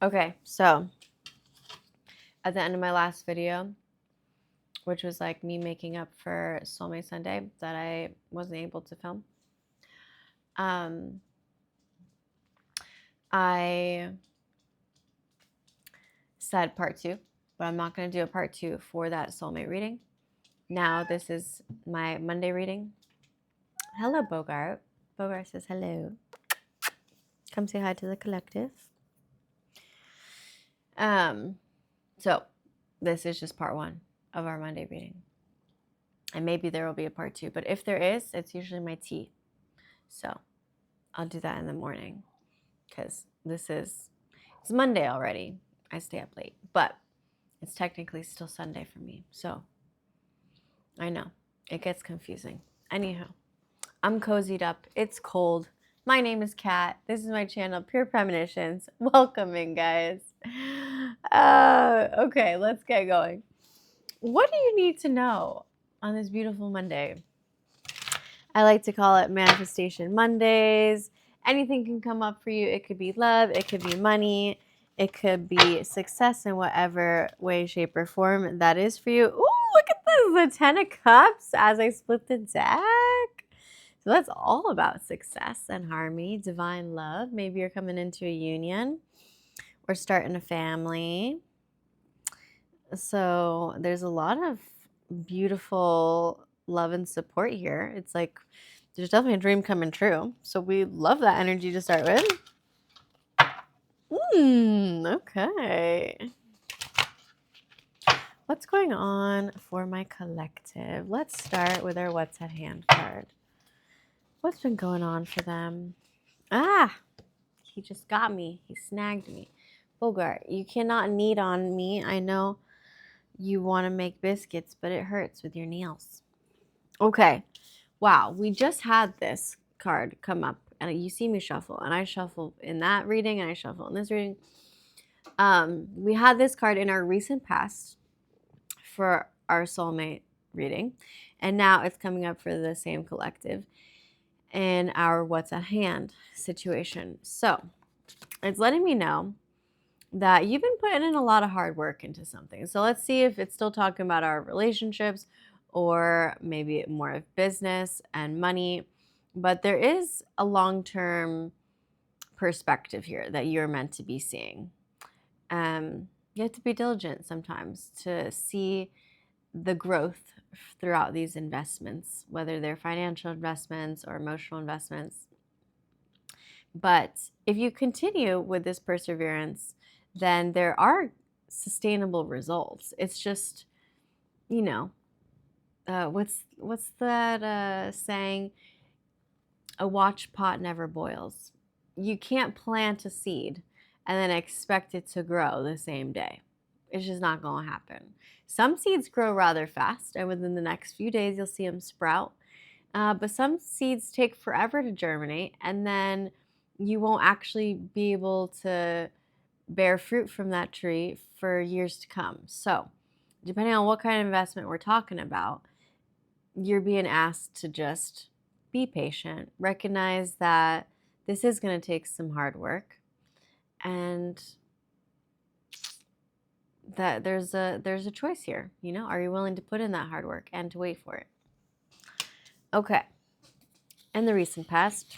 Okay, so at the end of my last video, which was like me making up for Soulmate Sunday that I wasn't able to film, I said part 2, but I'm not going to do a part 2 for that soulmate reading. Now this is my Monday reading. Hello, Bogart. Bogart says hello. Come say hi to the collective. So this is just part 1 of our Monday reading. And maybe there will be a part 2, but if there is, it's usually my tea. So I'll do that in the morning because it's Monday already. I stay up late, but it's technically still Sunday for me. So I know it gets confusing. Anyhow, I'm cozied up. It's cold. My name is Kat. This is my channel, Pure Premonitions. Welcome in, guys. Okay, let's get going. What do you need to know on this beautiful Monday? I like to call it Manifestation Mondays. Anything can come up for you. It could be love, it could be money, it could be success in whatever way, shape, or form that is for you. Ooh, look at this, the 10 of Cups as I split the deck. So that's all about success and harmony, divine love. Maybe you're coming into a union or starting a family. So there's a lot of beautiful love and support here. It's like there's definitely a dream coming true. So we love that energy to start with. Okay. What's going on for my collective? Let's start with our What's at Hand card. What's been going on for them? Ah, he just got me. He snagged me. Bogart, you cannot knead on me. I know you want to make biscuits, but it hurts with your nails. Okay. Wow. We just had this card come up, and you see me shuffle, and I shuffle in that reading, and I shuffle in this reading. We had this card in our recent past for our soulmate reading, and now it's coming up for the same collective in our What's at Hand situation. So it's letting me know that you've been putting in a lot of hard work into something. So let's see if it's still talking about our relationships or maybe more of business and money. But there is a long-term perspective here that you're meant to be seeing. You have to be diligent sometimes to see the growth throughout these investments, whether they're financial investments or emotional investments. But if you continue with this perseverance, then there are sustainable results. It's just, what's that saying? A watch pot never boils. You can't plant a seed and then expect it to grow the same day. It's just not going to happen. Some seeds grow rather fast, and within the next few days, you'll see them sprout. But some seeds take forever to germinate, and then you won't actually be able to bear fruit from that tree for years to come. So, depending on what kind of investment we're talking about, you're being asked to just be patient, recognize that this is going to take some hard work, and that there's a choice here. Are you willing to put in that hard work and to wait for it? Okay. In the recent past,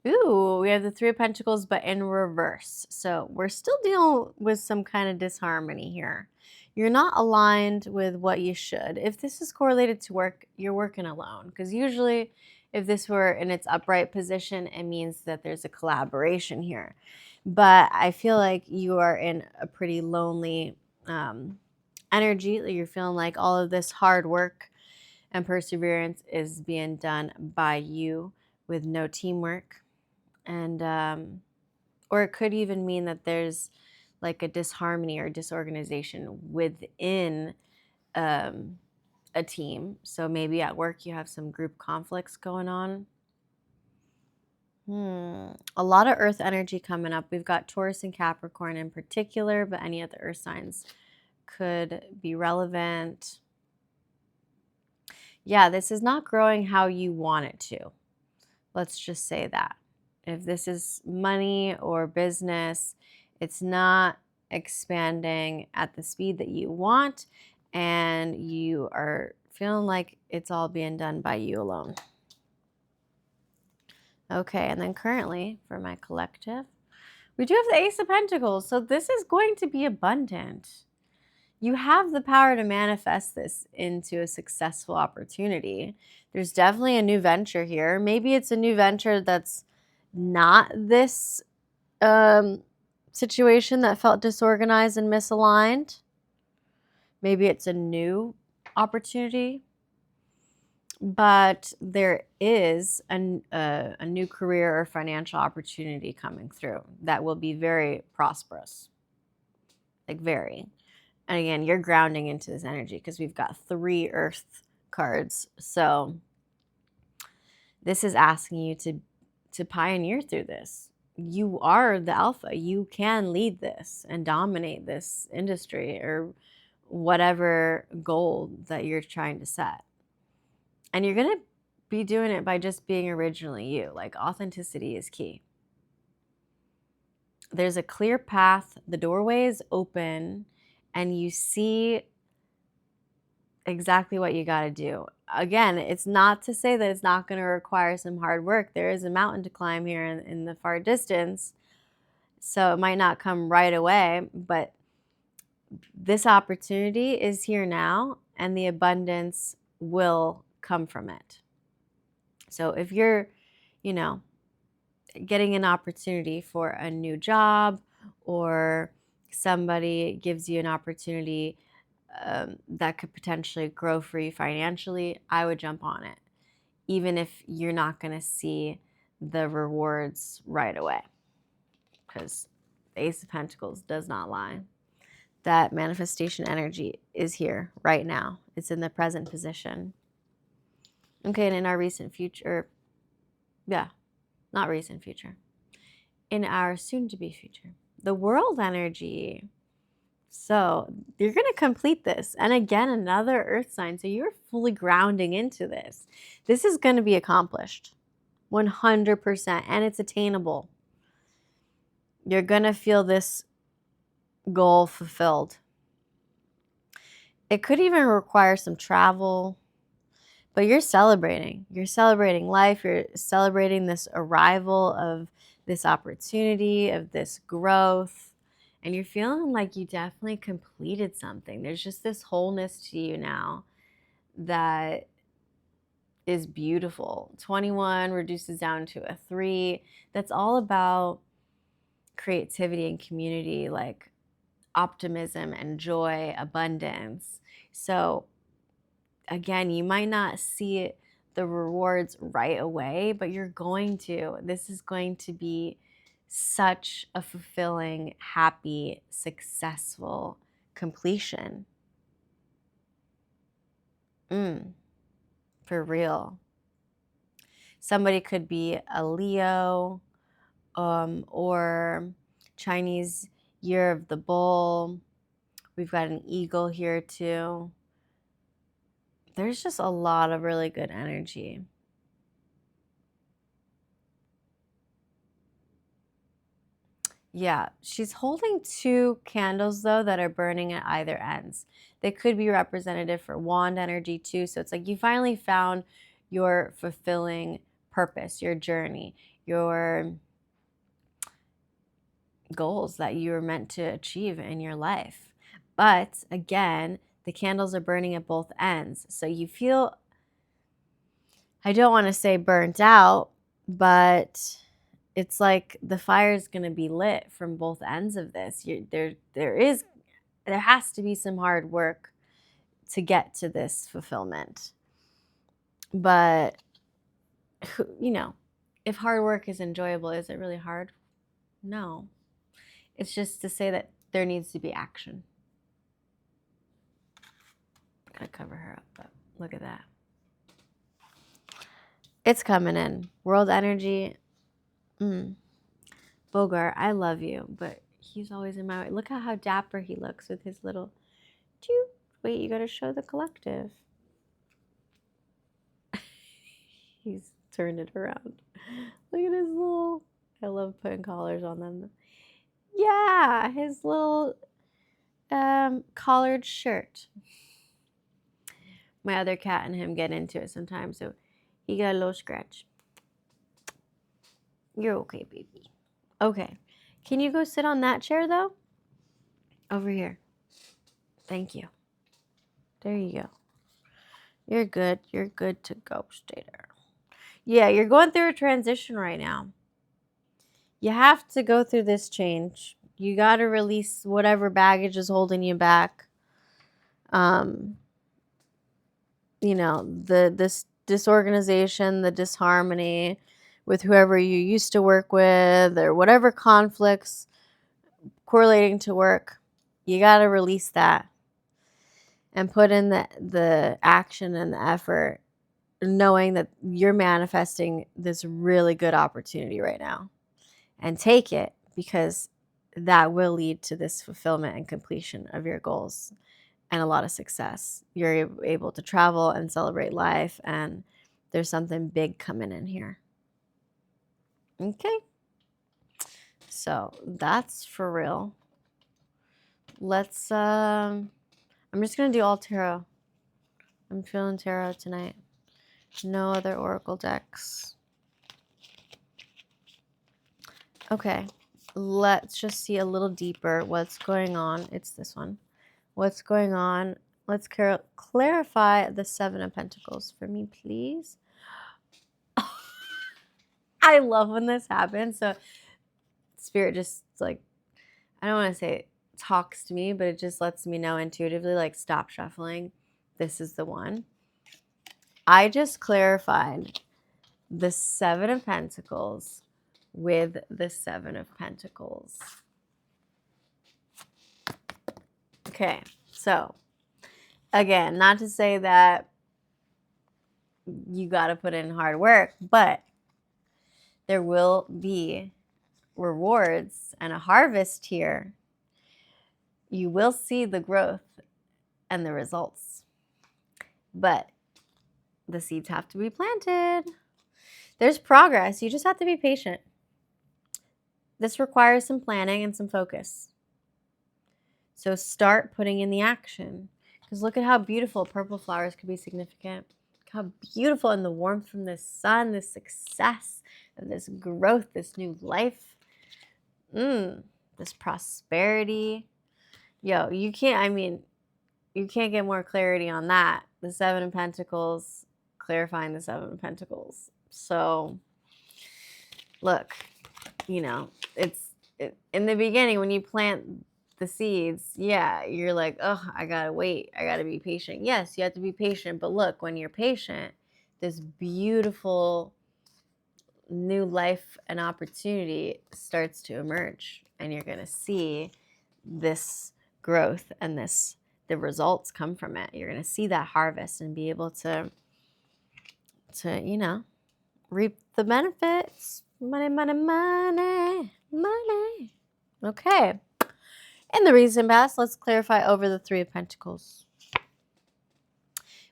ooh, we have the 3 of Pentacles, but in reverse. So we're still dealing with some kind of disharmony here. You're not aligned with what you should. If this is correlated to work, you're working alone. Because usually, if this were in its upright position, it means that there's a collaboration here. But I feel like you are in a pretty lonely energy. You're feeling like all of this hard work and perseverance is being done by you with no teamwork. And or it could even mean that there's like a disharmony or disorganization within a team. So maybe at work you have some group conflicts going on. A lot of earth energy coming up. We've got Taurus and Capricorn in particular, but any other earth signs could be relevant. Yeah, this is not growing how you want it to. Let's just say that. If this is money or business, it's not expanding at the speed that you want, and you are feeling like it's all being done by you alone. Okay, and then currently for my collective, we do have the Ace of Pentacles. So this is going to be abundant. You have the power to manifest this into a successful opportunity. There's definitely a new venture here. Maybe it's a new venture that's not this situation that felt disorganized and misaligned. Maybe it's a new opportunity, but there is a new career or financial opportunity coming through that will be very prosperous, like very. And again, you're grounding into this energy because we've got 3 earth cards. So this is asking you to pioneer through this. You are the alpha. You can lead this and dominate this industry or whatever goal that you're trying to set. And you're going to be doing it by just being originally you. Like, authenticity is key. There's a clear path. The doorway is open and you see exactly what you got to do. Again, it's not to say that it's not going to require some hard work. There is a mountain to climb here in the far distance. So it might not come right away, but this opportunity is here now and the abundance will come from it. So if you're, getting an opportunity for a new job or somebody gives you an opportunity that could potentially grow for you financially, I would jump on it, even if you're not going to see the rewards right away, because the Ace of Pentacles does not lie. That manifestation energy is here right now. It's in the present position. Okay, and in our recent future, not recent future, in our soon-to-be future, the world energy. So you're going to complete this. And again, another earth sign. So you're fully grounding into this. This is going to be accomplished 100%, and it's attainable. You're going to feel this goal fulfilled. It could even require some travel, but you're celebrating. You're celebrating life. You're celebrating this arrival of this opportunity, of this growth. And you're feeling like you definitely completed something. There's just this wholeness to you now that is beautiful. 21 reduces down to a 3. That's all about creativity and community, like optimism and joy, abundance. So again, you might not see the rewards right away, but you're going to. This is going to be such a fulfilling, happy, successful completion. For real. Somebody could be a Leo or Chinese Year of the Bull. We've got an eagle here too. There's just a lot of really good energy. Yeah, she's holding 2 candles though that are burning at either ends. They could be representative for wand energy too. So it's like you finally found your fulfilling purpose, your journey, your goals that you were meant to achieve in your life. But again, the candles are burning at both ends. So you feel, I don't want to say burnt out, but it's like the fire is going to be lit from both ends of this. There has to be some hard work to get to this fulfillment. But if hard work is enjoyable, is it really hard? No. It's just to say that there needs to be action. I'm going to cover her up, but look at that. It's coming in. World energy. Bogart, I love you, but he's always in my way. Look at how dapper he looks with his little... Wait, you got to show the collective. He's turned it around. Look at his little I love putting collars on them. Yeah, his little collared shirt. My other cat and him get into it sometimes, so he got a little scratch. You're okay, baby. Okay. Can you go sit on that chair, though? Over here. Thank you. There you go. You're good. You're good to go. Stay there. Yeah, you're going through a transition right now. You have to go through this change. You got to release whatever baggage is holding you back. This disorganization, the disharmony with whoever you used to work with, or whatever conflicts correlating to work, you got to release that and put in the action and the effort, knowing that you're manifesting this really good opportunity right now, and take it, because that will lead to this fulfillment and completion of your goals and a lot of success. You're able to travel and celebrate life, and there's something big coming in here. Okay. So that's for real. Let's, I'm just going to do all tarot. I'm feeling tarot tonight. No other oracle decks. Okay. Let's just see a little deeper what's going on. It's this one. What's going on? Let's clarify the Seven of Pentacles for me, please. I love when this happens. So Spirit just like, I don't want to say it talks to me, but it just lets me know intuitively, like, stop shuffling. This is the one. I just clarified the Seven of Pentacles with the Seven of Pentacles. Okay, so again, not to say that you got to put in hard work, but there will be rewards and a harvest here. You will see the growth and the results, but the seeds have to be planted. There's progress. You just have to be patient. This requires some planning and some focus. So start putting in the action, because look at how beautiful purple flowers could be significant. Look how beautiful, in the warmth from the sun, this success and this growth, this new life, this prosperity. Yo, you can't get more clarity on that. The Seven of Pentacles, clarifying the Seven of Pentacles. So look, in the beginning when you plant the seeds, yeah, you're like, oh, I gotta wait, I gotta be patient. Yes, you have to be patient, but look, when you're patient, this beautiful new life and opportunity starts to emerge, and you're gonna see this growth and the results come from it. You're gonna see that harvest and be able to reap the benefits. Money, money, money, money. Okay. In the recent past, let's clarify over the Three of Pentacles.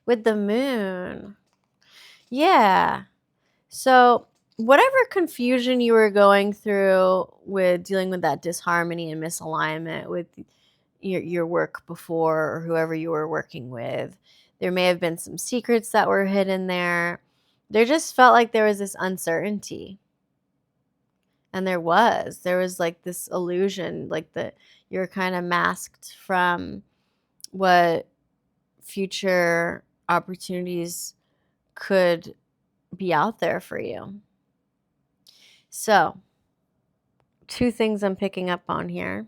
With the Moon. Yeah. So whatever confusion you were going through with dealing with that disharmony and misalignment with your work before, or whoever you were working with, there may have been some secrets that were hidden there. There just felt like there was this uncertainty. And there was like this illusion, like that you're kind of masked from what future opportunities could be out there for you. So, two things I'm picking up on here.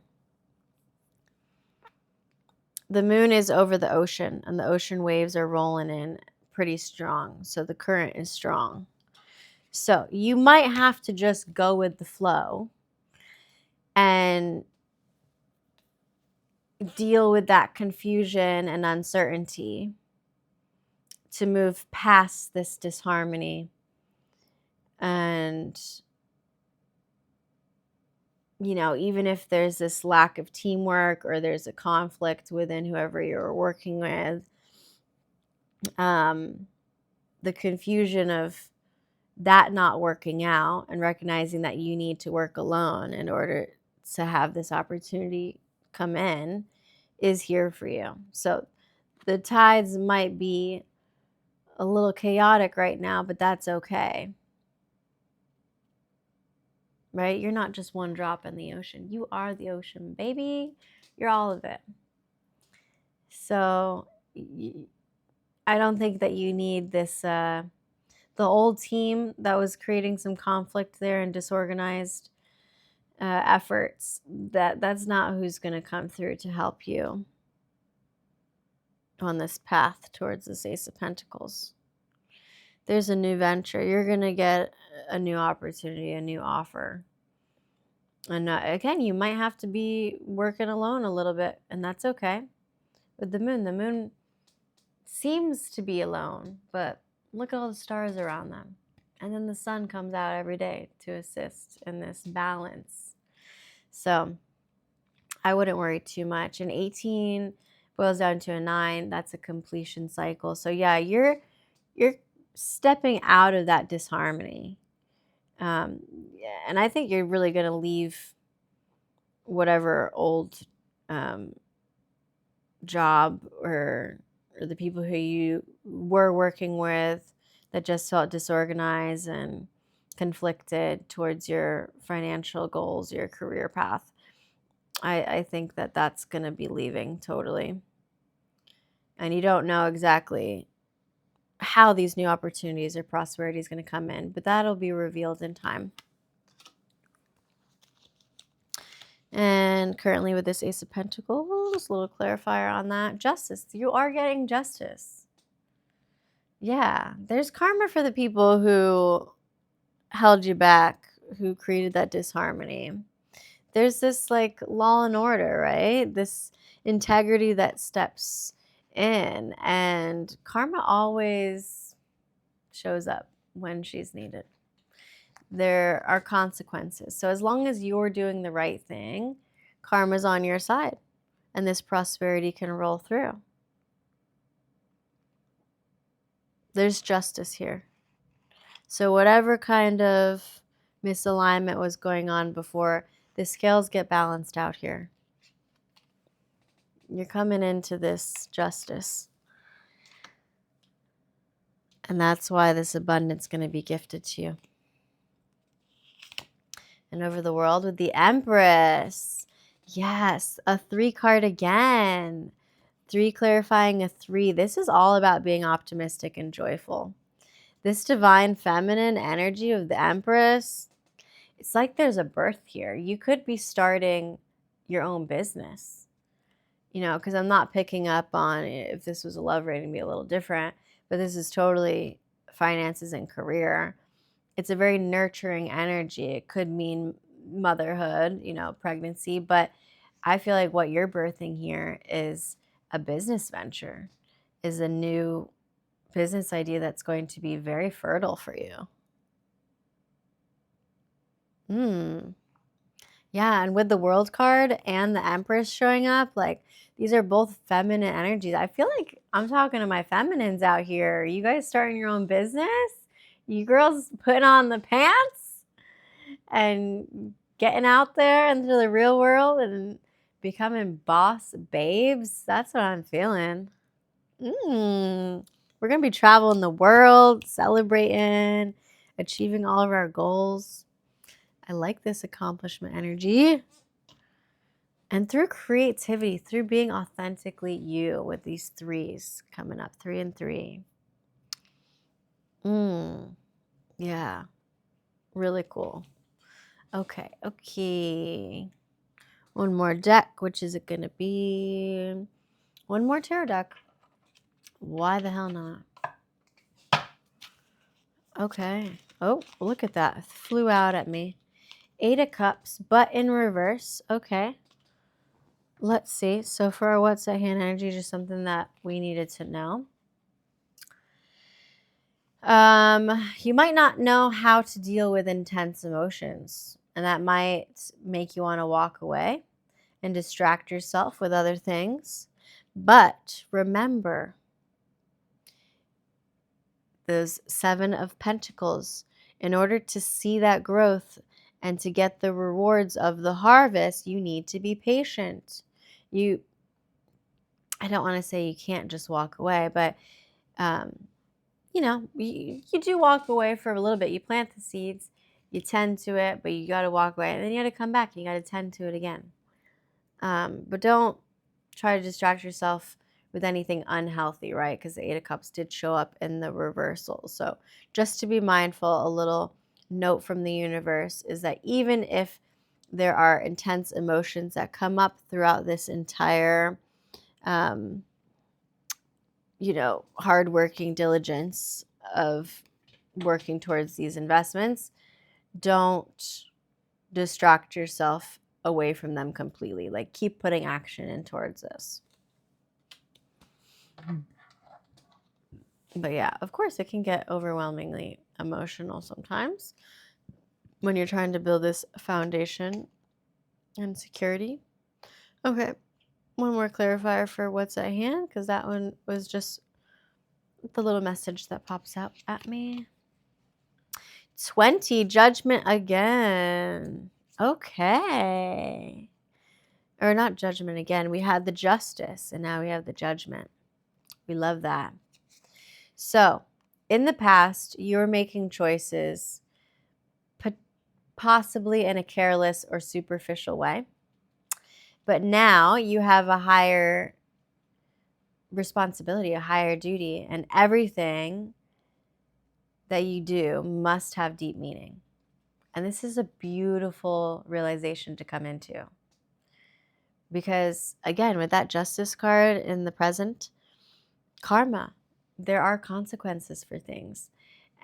The Moon is over the ocean, and the ocean waves are rolling in pretty strong. So the current is strong. So you might have to just go with the flow and deal with that confusion and uncertainty to move past this disharmony. And, even if there's this lack of teamwork, or there's a conflict within whoever you're working with, the confusion of that not working out and recognizing that you need to work alone in order to have this opportunity come in is here for you. So the tides might be a little chaotic right now, but that's okay. Right? You're not just one drop in the ocean. You are the ocean, baby. You're all of it. So I don't think that you need this the old team that was creating some conflict there and disorganized efforts. That's not who's going to come through to help you on this path towards this Ace of Pentacles. There's a new venture. You're going to get a new opportunity, a new offer. And again, you might have to be working alone a little bit, and that's okay. With the moon seems to be alone, but look at all the stars around them. And then the sun comes out every day to assist in this balance. So I wouldn't worry too much. An 18 boils down to a 9. That's a completion cycle. So yeah, you're stepping out of that disharmony. And I think you're really going to leave whatever old job or the people who you were working with that just felt disorganized and conflicted towards your financial goals, your career path. I think that that's going to be leaving totally. And you don't know exactly how these new opportunities or prosperity is going to come in, but that'll be revealed in time. And currently with this Ace of Pentacles, a little clarifier on that. Justice. You are getting justice. Yeah. There's karma for the people who held you back, who created that disharmony. There's this like law and order, right? This integrity that steps in. And karma always shows up when she's needed. There are consequences. So as long as you're doing the right thing, karma's on your side and this prosperity can roll through. There's justice here. So whatever kind of misalignment was going on before, the scales get balanced out here. You're coming into this justice. And that's why this abundance is going to be gifted to you. And over the world with the Empress. Yes, a 3 card again. 3 clarifying a 3. This is all about being optimistic and joyful. This divine feminine energy of the Empress, it's like there's a birth here. You could be starting your own business, because I'm not picking up on if this was a love rating, be a little different, but this is totally finances and career. It's a very nurturing energy. It could mean motherhood, pregnancy, but I feel like what you're birthing here is a business venture, is a new business idea that's going to be very fertile for you. Yeah, and with the World card and the Empress showing up, like these are both feminine energies. I feel like I'm talking to my feminines out here. You guys starting your own business? You girls putting on the pants and getting out there into the real world and becoming boss babes? That's what I'm feeling. We're going to be traveling the world, celebrating, achieving all of our goals. I like this accomplishment energy. And through creativity, through being authentically you with these 3s coming up, 3 and 3. Yeah, really cool. Okay. One more deck. Which is it going to be? One more tarot deck. Why the hell not? Okay. Oh, look at that. It flew out at me. 8 of Cups, but in reverse. Okay. Let's see. So for our what's at hand energy, just something that we needed to know. You might not know how to deal with intense emotions, and that might make you want to walk away and distract yourself with other things. But remember, those 7 of Pentacles In order to see that growth and to get the rewards of the harvest, you need to be patient. I don't want to say you can't just walk away, but you do walk away for a little bit. You plant the seeds, you tend to it, but you got to walk away, and then you got to come back and you got to tend to it again. But don't try to distract yourself with anything unhealthy, right? Because the Eight of Cups did show up in the reversal. So just to be mindful, a little note from the universe is that even if there are intense emotions that come up throughout this entire, hardworking diligence of working towards these investments, don't distract yourself away from them completely. Like, keep putting action in towards this. But yeah, of course, it can get overwhelmingly emotional sometimes when you're trying to build this foundation and security. Okay, one more clarifier for what's at hand, because that one was just the little message that pops out at me. 20, judgment again. Okay. Or not judgment again. We had the justice, and now we have the judgment. We love that. So, in the past, you're making choices possibly in a careless or superficial way. But now you have a higher responsibility, a higher duty, and everything that you do must have deep meaning. And this is a beautiful realization to come into. Because, again, with that justice card in the present, karma, there are consequences for things.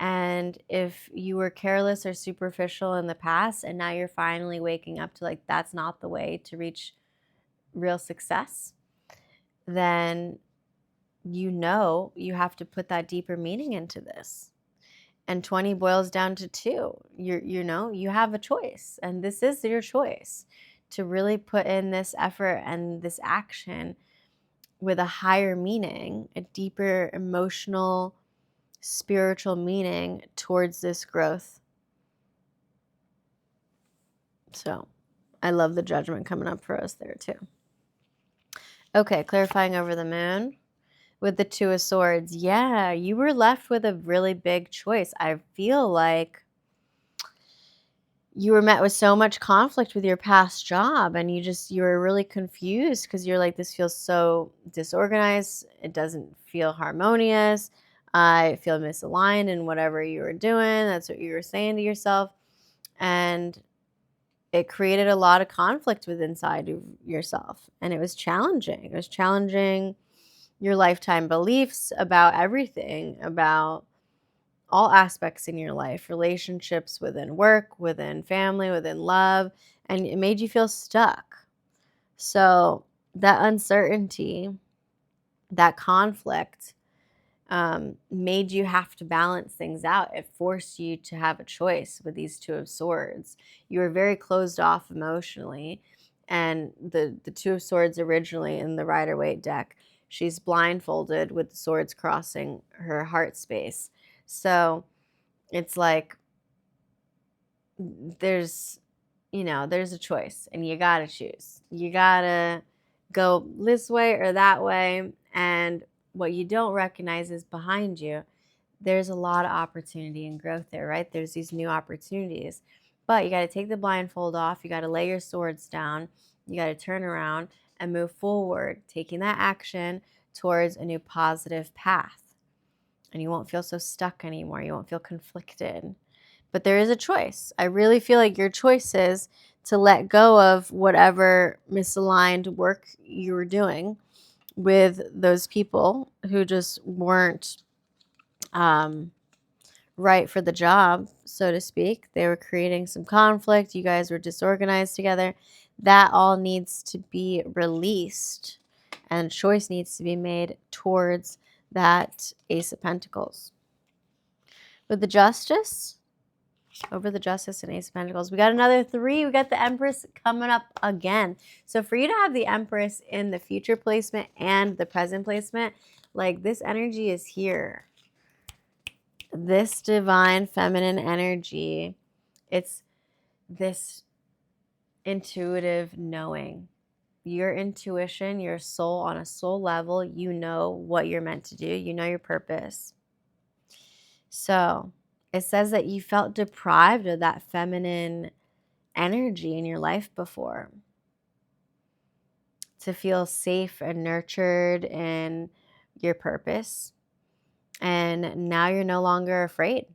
And if you were careless or superficial in the past, and now you're finally waking up to, like, that's not the way to reach real success, then you have to put that deeper meaning into this. And 20 boils down to 2. You have a choice, and this is your choice to really put in this effort and this action with a higher meaning, a deeper emotional, spiritual meaning towards this growth. So I love the judgment coming up for us there too. Okay, clarifying over the moon with the 2 of Swords. Yeah, you were left with a really big choice. I feel like you were met with so much conflict with your past job, and you were really confused because you're like, this feels so disorganized. It doesn't feel harmonious. I feel misaligned in whatever you were doing. That's what you were saying to yourself. And it created a lot of conflict with inside of yourself. And it was challenging. It was challenging your lifetime beliefs about everything, about all aspects in your life, relationships within work, within family, within love, and it made you feel stuck. So that uncertainty, that conflict, made you have to balance things out. It forced you to have a choice with these 2 of Swords. You were very closed off emotionally, and the 2 of Swords originally in the Rider-Waite deck, she's blindfolded with the swords crossing her heart space. So it's like there's a choice, and you got to choose. You got to go this way or that way. And what you don't recognize is behind you, there's a lot of opportunity and growth there, right? There's these new opportunities. But you got to take the blindfold off. You got to lay your swords down. You got to turn around and move forward, taking that action towards a new positive path. And you won't feel so stuck anymore. You won't feel conflicted. But there is a choice. I really feel like your choice is to let go of whatever misaligned work you were doing with those people who just weren't right for the job, so to speak. They were creating some conflict. You guys were disorganized together. That all needs to be released, and choice needs to be made towards that Ace of Pentacles. With the Justice, over the Justice and Ace of Pentacles, we got another 3. We got the Empress coming up again. So for you to have the Empress in the future placement and the present placement, like, this energy is here. this divine feminine energy, it's this intuitive knowing. Your intuition, your soul, on a soul level, you know what you're meant to do. You know your purpose. So it says that you felt deprived of that feminine energy in your life before. To feel safe and nurtured in your purpose. And now you're no longer afraid.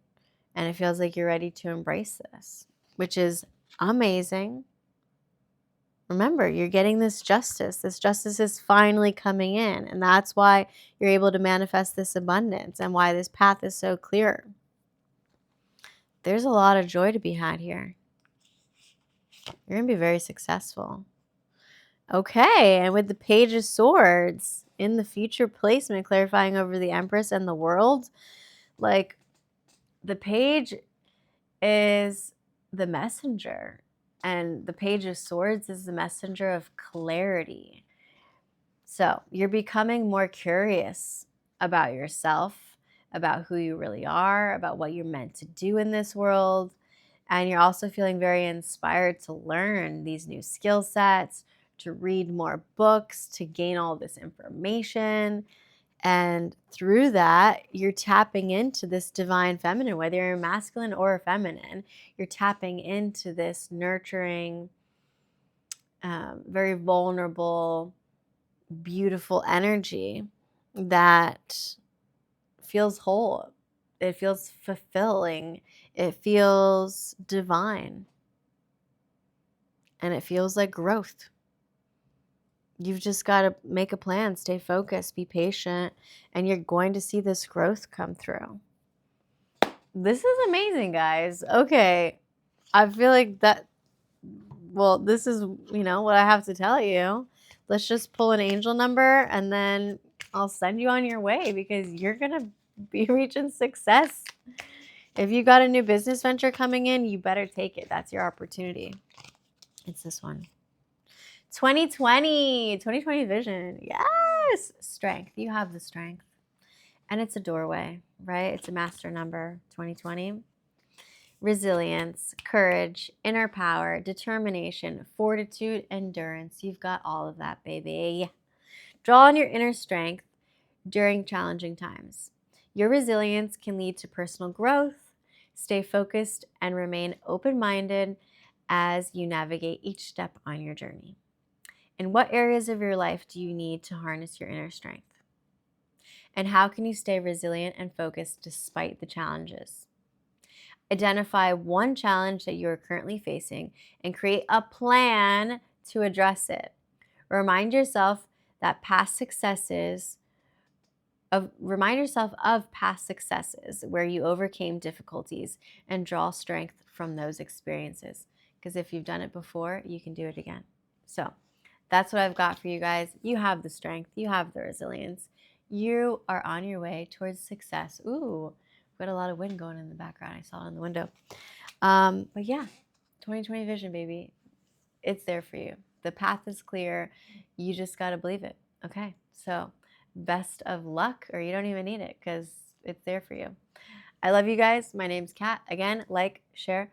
And it feels like you're ready to embrace this, which is amazing. Remember, you're getting this justice. This justice is finally coming in. And that's why you're able to manifest this abundance and why this path is so clear. There's a lot of joy to be had here. You're going to be very successful. Okay, and with the Page of Swords in the future placement, clarifying over the Empress and the world, like the Page is the messenger, and the Page of Swords is the messenger of clarity. So you're becoming more curious about yourself, about who you really are, about what you're meant to do in this world. And you're also feeling very inspired to learn these new skill sets, to read more books, to gain all this information. And through that, you're tapping into this divine feminine, whether you're masculine or feminine, you're tapping into this nurturing, very vulnerable, beautiful energy that feels whole. It feels fulfilling. It feels divine. And it feels like growth. You've just got to make a plan, stay focused, be patient, and you're going to see this growth come through. This is amazing, guys. Okay. I feel like that, well, this is, what I have to tell you. Let's just pull an angel number and then I'll send you on your way because you're going to be reaching success. If you got a new business venture coming in, you better take it. That's your opportunity. It's this one. 2020 vision. Yes. Strength. You have the strength. And it's a doorway, right? It's a master number, 2020. Resilience, courage, inner power, determination, fortitude, endurance. You've got all of that, baby. Draw on your inner strength during challenging times. Your resilience can lead to personal growth. Stay focused and remain open-minded as you navigate each step on your journey. In what areas of your life do you need to harness your inner strength? And how can you stay resilient and focused despite the challenges? Identify one challenge that you are currently facing and create a plan to address it. Remind yourself of past successes where you overcame difficulties and draw strength from those experiences. Because if you've done it before, you can do it again. So that's what I've got for you guys. You have the strength. You have the resilience. You are on your way towards success. Ooh, got a lot of wind going in the background. I saw it in the window. But yeah, 2020 vision, baby. It's there for you. The path is clear. You just got to believe it. Okay, so best of luck, or you don't even need it because it's there for you. I love you guys. My name's Kat. Again, like, share,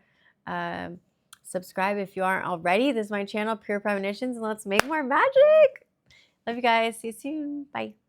subscribe if you aren't already. This is my channel, Pure Premonitions, and let's make more magic. Love you guys. See you soon. Bye.